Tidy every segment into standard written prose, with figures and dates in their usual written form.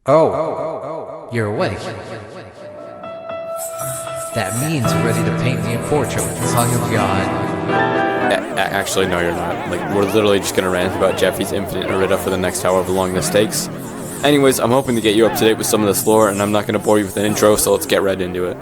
Oh, you're awake. That means you're ready to paint me a portrait with the tongue of God. Actually, no, you're not. Like, we're literally just gonna rant about Jeffy'S infinite Irida for the next however long this takes. Anyways, I'm hoping to get you up to date with some of this lore, and I'm not gonna bore you with an intro, so let's get right into it.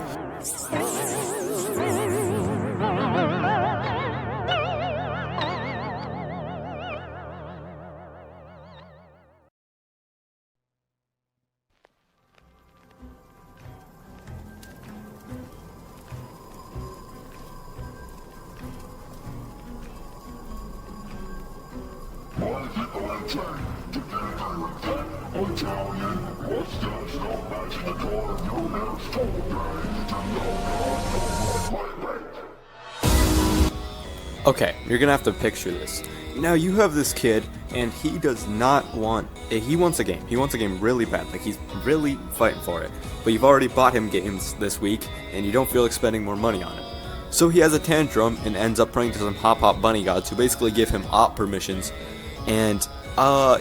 Okay, you're gonna have to picture this. Now you have this kid, and he does not want... He wants a game. He wants a game really bad. Like, he's really fighting for it. But you've already bought him games this week, and you don't feel like spending more money on it. So he has a tantrum, and ends up praying to some hop bunny gods who basically give him op permissions. And,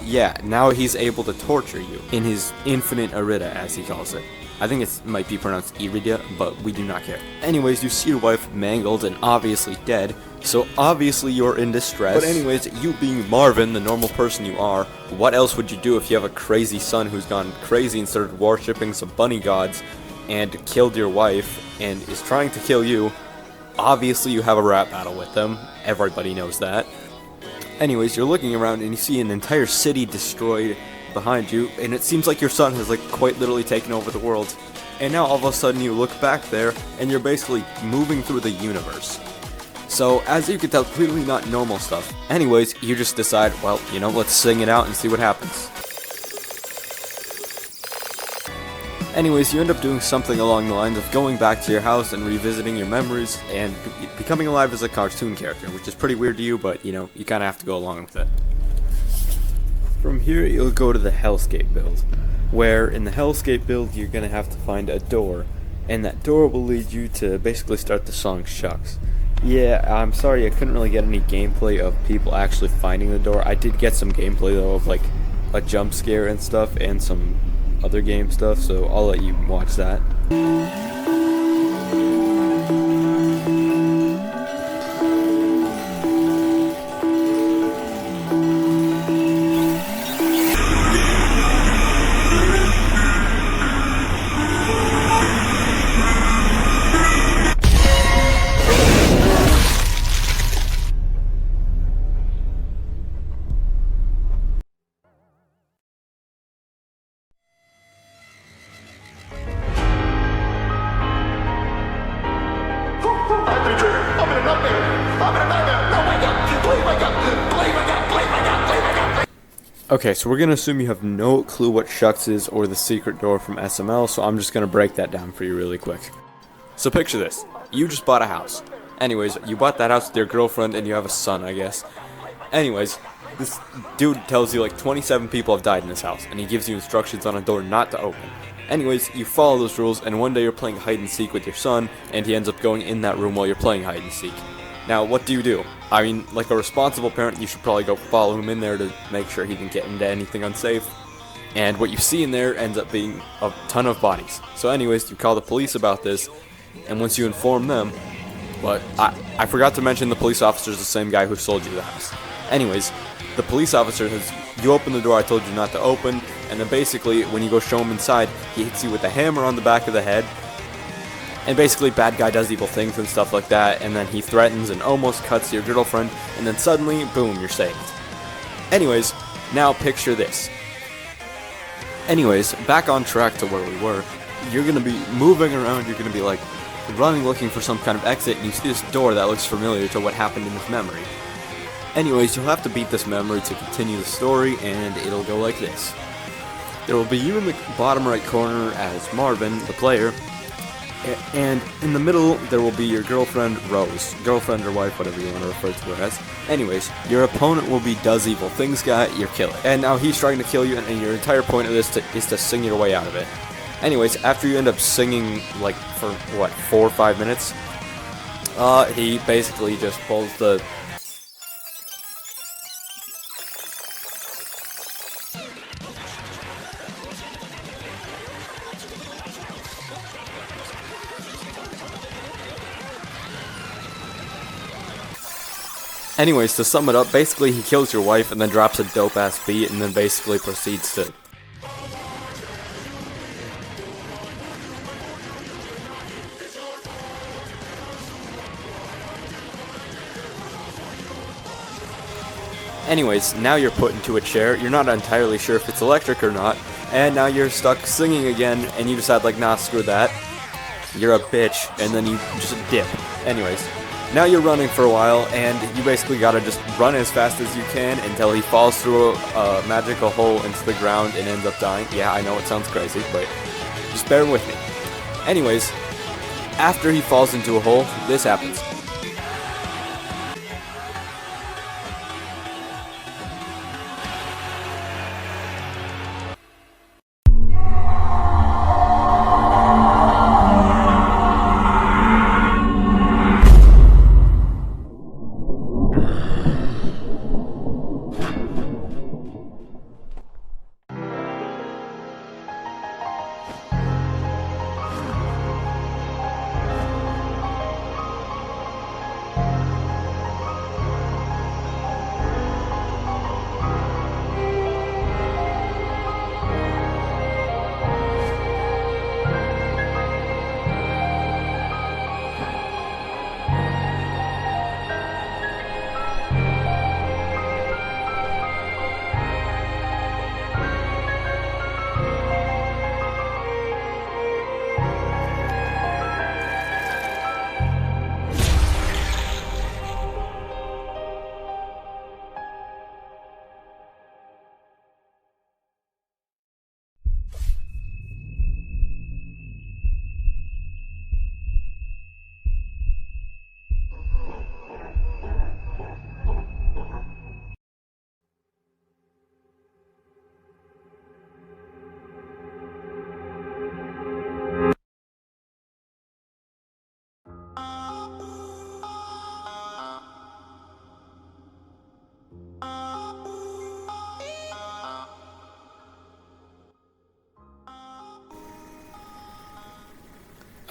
yeah, now he's able to torture you in his infinite Irida, as he calls it. I think it might be pronounced Irida, but we do not care. Anyways, you see your wife mangled and obviously dead, so obviously you're in distress. But anyways, you being Marvin, the normal person you are, what else would you do if you have a crazy son who's gone crazy and started worshipping some bunny gods and killed your wife and is trying to kill you? Obviously you have a rap battle with them, everybody knows that. Anyways, you're looking around and you see an entire city destroyed behind you, and it seems like your son has quite literally taken over the world. And now all of a sudden you look back there and you're basically moving through the universe. So as you can tell, clearly not normal stuff. Anyways, you just decide, well, you know, let's sing it out and see what happens. Anyways, you end up doing something along the lines of going back to your house and revisiting your memories and becoming alive as a cartoon character, which is pretty weird to you, but you know, you kind of have to go along with it. From here, you'll go to the Hellscape build, where in the Hellscape build, you're going to have to find a door, and that door will lead you to basically start the song Shucks. Yeah, I'm sorry I couldn't really get any gameplay of people actually finding the door. I did get some gameplay though of like a jump scare and stuff and some other game stuff, so I'll let you watch that. Okay, so we're going to assume you have no clue what Shucks is or the secret door from SML, so I'm just going to break that down for you really quick. So picture this. You just bought a house. Anyways, you bought that house with your girlfriend and you have a son, I guess. Anyways, this dude tells you like 27 people have died in this house, and he gives you instructions on a door not to open. Anyways, you follow those rules, and one day you're playing hide and seek with your son, and he ends up going in that room while you're playing hide and seek. Now, what do? I mean, like a responsible parent, you should probably go follow him in there to make sure he didn't get into anything unsafe. And what you see in there ends up being a ton of bodies. So anyways, you call the police about this, and once you inform them, but I forgot to mention the police officer is the same guy who sold you the house. Anyways, the police officer says, you open the door I told you not to open, and then basically, when you go show him inside, he hits you with a hammer on the back of the head. And basically, bad guy does evil things and stuff like that, and then he threatens and almost cuts your girlfriend, and then suddenly, boom, you're saved. Anyways, now picture this. Anyways, back on track to where we were, you're gonna be moving around, you're gonna be like, running looking for some kind of exit, and you see this door that looks familiar to what happened in this memory. Anyways, you'll have to beat this memory to continue the story, and it'll go like this. There will be you in the bottom right corner as Marvin, the player, and in the middle, there will be your girlfriend, Rose. Girlfriend or wife, whatever you want to refer to her as. Anyways, your opponent will be Does Evil Things Guy, your killer. And now he's trying to kill you, and your entire point of this is to sing your way out of it. Anyways, after you end up singing, like, for, what, 4 or 5 minutes? He basically just pulls the... Anyways, to sum it up, basically he kills your wife and then drops a dope ass beat and then basically proceeds to Anyways, now you're put into a chair, you're not entirely sure if it's electric or not, and now you're stuck singing again, and you decide like, nah, screw that, you're a bitch, and then you just dip. Anyways, now you're running for a while, and you basically gotta just run as fast as you can until he falls through a magical hole into the ground and ends up dying. Yeah, I know it sounds crazy, but just bear with me. Anyways, after he falls into a hole, this happens.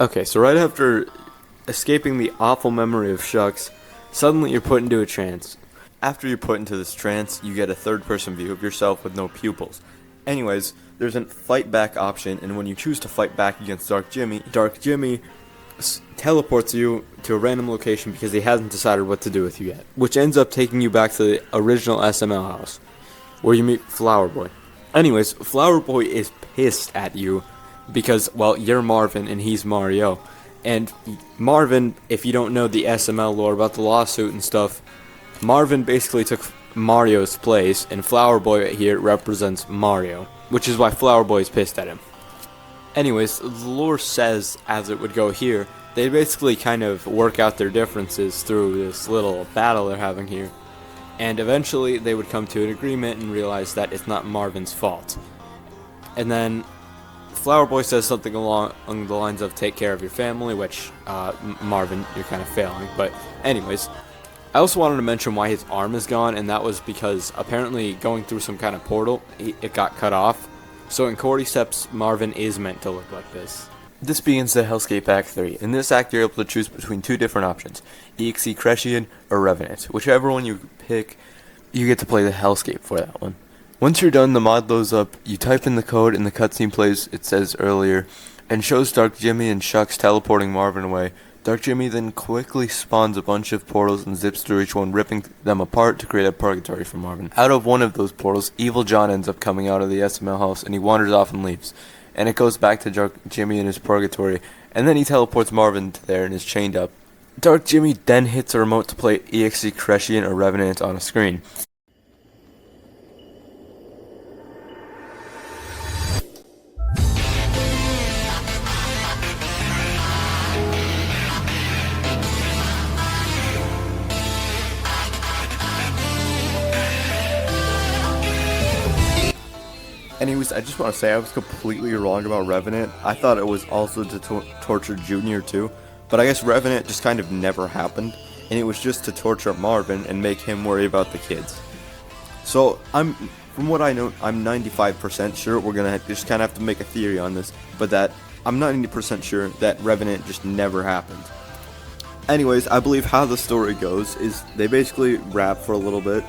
Okay, so right after escaping the awful memory of Shucks, suddenly you're put into a trance. After you're put into this trance, you get a third-person view of yourself with no pupils. Anyways, there's a fight back option, and when you choose to fight back against Dark Jimmy teleports you to a random location because he hasn't decided what to do with you yet, which ends up taking you back to the original SML house, where you meet Flower Boy. Anyways, Flower Boy is pissed at you because, well, you're Marvin and he's Mario. And Marvin, if you don't know the SML lore about the lawsuit and stuff, Marvin basically took Mario's place, and Flower Boy right here represents Mario, which is why Flower Boy is pissed at him. Anyways, the lore says, as it would go here, they basically kind of work out their differences through this little battle they're having here. And eventually they would come to an agreement and realize that it's not Marvin's fault. And then Flower Boy says something along the lines of take care of your family, which, Marvin, you're kind of failing. But anyways, I also wanted to mention why his arm is gone, and that was because apparently going through some kind of portal, it got cut off. So in Cordyceps, Marvin is meant to look like this. This begins the Hellscape Act 3. In this act, you're able to choose between two different options, Execion or Revenant. Whichever one you pick, you get to play the Hellscape for that one. Once you're done, the mod loads up, you type in the code, and the cutscene plays, it says earlier, and shows Dark Jimmy and Shucks teleporting Marvin away. Dark Jimmy then quickly spawns a bunch of portals and zips through each one, ripping them apart to create a purgatory for Marvin. Out of one of those portals, Evil John ends up coming out of the SML house, and he wanders off and leaves. And it goes back to Dark Jimmy and his purgatory, and then he teleports Marvin to there and is chained up. Dark Jimmy then hits a remote to play Execion or Revenant on a screen. Anyways, I just want to say I was completely wrong about Revenant. I thought it was also to torture Junior too, but I guess Revenant just kind of never happened, and it was just to torture Marvin and make him worry about the kids. So from what I know, I'm 95% sure we're gonna just kind of have to make a theory on this, but that I'm 90% sure that Revenant just never happened. Anyways, I believe how the story goes is they basically rap for a little bit,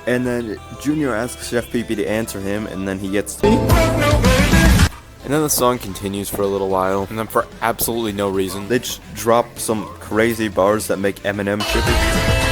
and then Junior asks Chef Pee Pee to answer him, and then he gets to... And then the song continues for a little while, and then for absolutely no reason, they just drop some crazy bars that make Eminem trippy.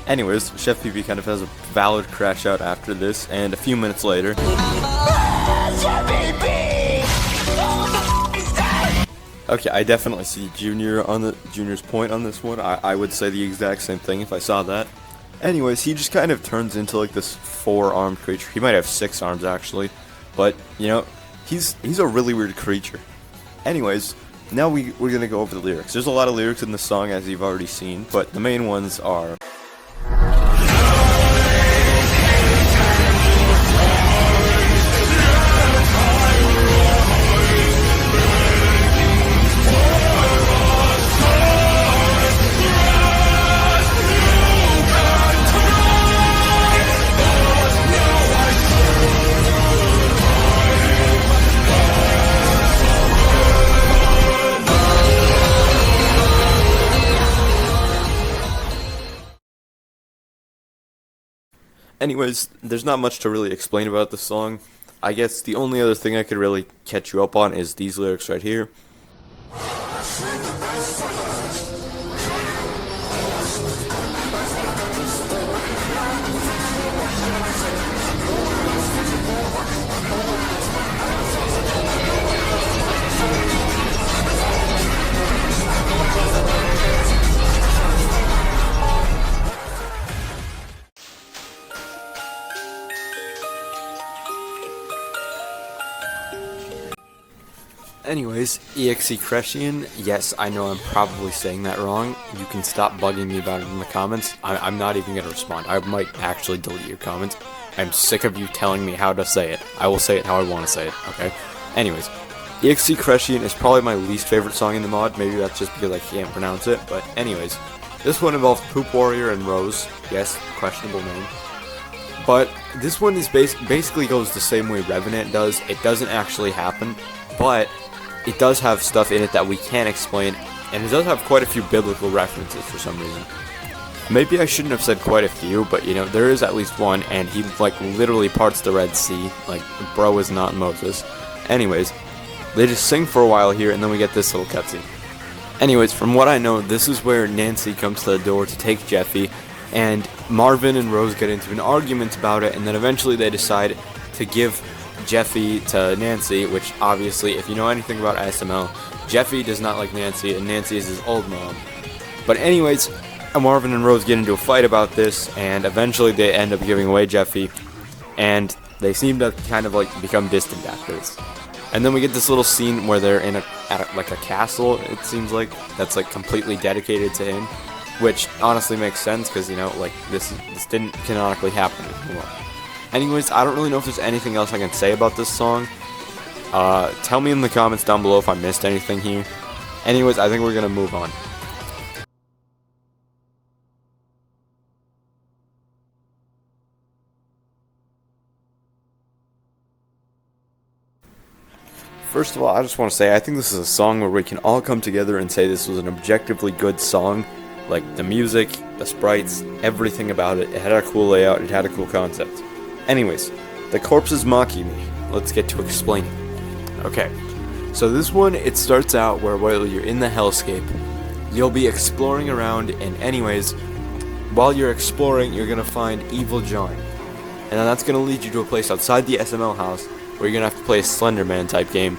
Anyways, Chef Pee Pee kind of has a valid crash out after this, and a few minutes later... Okay, I definitely see Junior's point on this one. I would say the exact same thing if I saw that. Anyways, he just kind of turns into like this 4-armed creature. He might have 6 arms actually, but you know, he's a really weird creature. Anyways, now we're gonna go over the lyrics. There's a lot of lyrics in the song as you've already seen, but the main ones are... Anyways, there's not much to really explain about the song. I guess the only other thing I could really catch you up on is these lyrics right here. Anyways, Execion, yes, I know I'm probably saying that wrong. You can stop bugging me about it in the comments. I'm not even going to respond. I might actually delete your comments. I'm sick of you telling me how to say it. I will say it how I want to say it, okay? Anyways, Execion is probably my least favorite song in the mod. Maybe that's just because I can't pronounce it. But anyways, this one involves Poop Warrior and Rose. Yes, questionable name. But this one is basically goes the same way Revenant does. It doesn't actually happen, but... it does have stuff in it that we can't explain, and it does have quite a few biblical references for some reason. Maybe I shouldn't have said quite a few, but you know, there is at least one, and he like literally parts the Red Sea. Like, bro is not Moses. Anyways, they just sing for a while here, and then we get this little cutscene. Anyways, from what I know, this is where Nancy comes to the door to take Jeffy, and Marvin and Rose get into an argument about it, and then eventually they decide to give Jeffy to Nancy, which obviously, if you know anything about SML, Jeffy does not like Nancy, and Nancy is his old mom. But anyways, Marvin and Rose get into a fight about this, and eventually they end up giving away Jeffy, and they seem to kind of like become distant after this. And then we get this little scene where they're in like a castle, it seems like, that's like completely dedicated to him, which honestly makes sense, because you know, like this didn't canonically happen anymore. Anyways, I don't really know if there's anything else I can say about this song. Tell me in the comments down below if I missed anything here. Anyways, I think we're gonna move on. First of all, I just want to say I think this is a song where we can all come together and say this was an objectively good song. Like, the music, the sprites, everything about it. It had a cool layout, it had a cool concept. Anyways, the corpse is mocking me. Let's get to explaining. Okay, so this one, it starts out where while you're in the hellscape, you'll be exploring around, and anyways, while you're exploring, you're gonna find Evil John. And then that's gonna lead you to a place outside the SML house, where you're gonna have to play a Slender Man type game.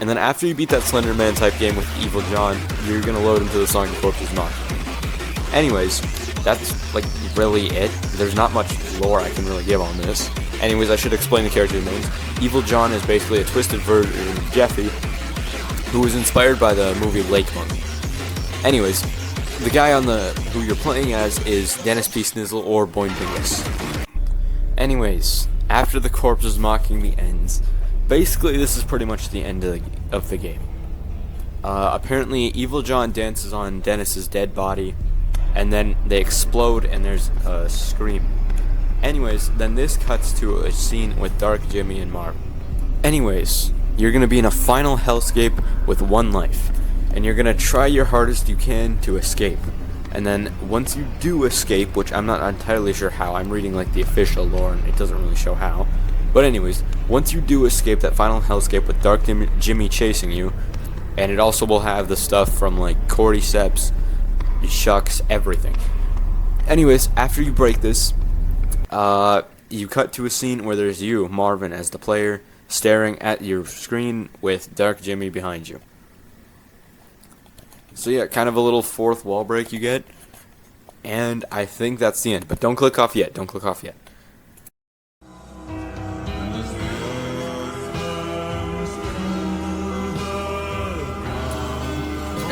And then after you beat that Slender Man type game with Evil John, you're gonna load into the song The Corpse is Mocking Me. Anyways, that's like really it. There's not much lore I can really give on this. Anyways, I should explain the character names. Evil John is basically a twisted version of Jeffy, who was inspired by the movie Lake Monk. Anyways, the guy who you're playing as is Dennis P. Snizzle or Boingbingus. Anyways, after the corpses mocking the ends, basically this is pretty much the end of the game. Apparently, Evil John dances on Dennis's dead body, and then they explode and there's a scream. Anyways, then this cuts to a scene with Dark Jimmy and Marv. Anyways, you're gonna be in a final hellscape with one life, and you're gonna try your hardest you can to escape. And then once you do escape, which I'm not entirely sure how, I'm reading like the official lore and it doesn't really show how. But anyways, once you do escape that final hellscape with Dark Jimmy chasing you, and it also will have the stuff from like Cordyceps, Shucks, everything. Anyways, after you break this, you cut to a scene where there's you, Marvin, as the player, staring at your screen with Dark Jimmy behind you. So yeah, kind of a little fourth wall break you get, and I think that's the end. But don't click off yet, don't click off yet.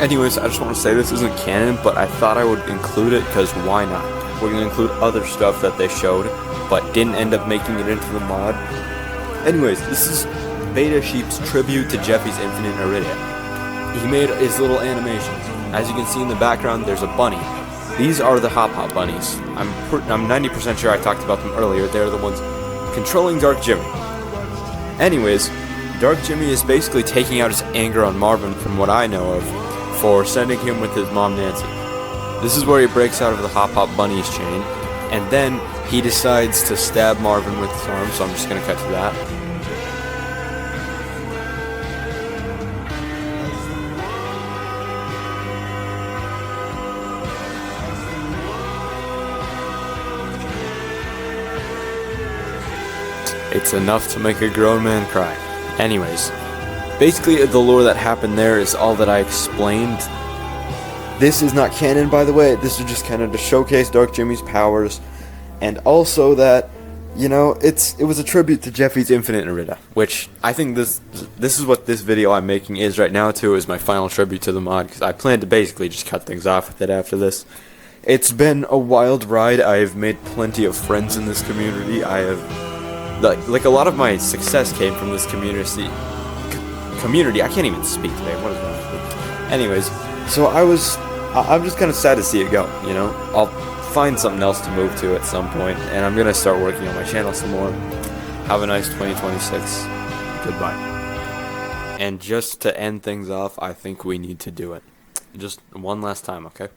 Anyways, I just want to say this isn't canon, but I thought I would include it because why not? We're going to include other stuff that they showed, but didn't end up making it into the mod. Anyways, this is Beta Sheep's tribute to Jeffy'S Infinite Irida. He made his little animations. As you can see in the background, there's a bunny. These are the Hop Hop bunnies. I'm 90% sure I talked about them earlier. They're the ones controlling Dark Jimmy. Anyways, Dark Jimmy is basically taking out his anger on Marvin, from what I know of, for sending him with his mom Nancy. This is where he breaks out of the Hop Hop Bunny's chain, and then he decides to stab Marvin with his arm, so I'm just going to cut to that. It's enough to make a grown man cry. Anyways, basically the lore that happened there is all that I explained. This is not canon, by the way. This is just kind of to showcase Dark Jimmy's powers, and also that, you know, it was a tribute to Jeffy'S Infinite Irida, which I think this is what this video I'm making is right now too, is my final tribute to the mod, because I plan to basically just cut things off with it after this. It's been a wild ride. I've made plenty of friends in this community. I have like a lot of my success came from this community. I can't even speak today. What is wrong with me? Anyways, so I'm just kind of sad to see it go, you know? I'll find something else to move to at some point, and I'm going to start working on my channel some more. Have a nice 2026. Goodbye. And just to end things off, I think we need to do it. Just one last time, okay?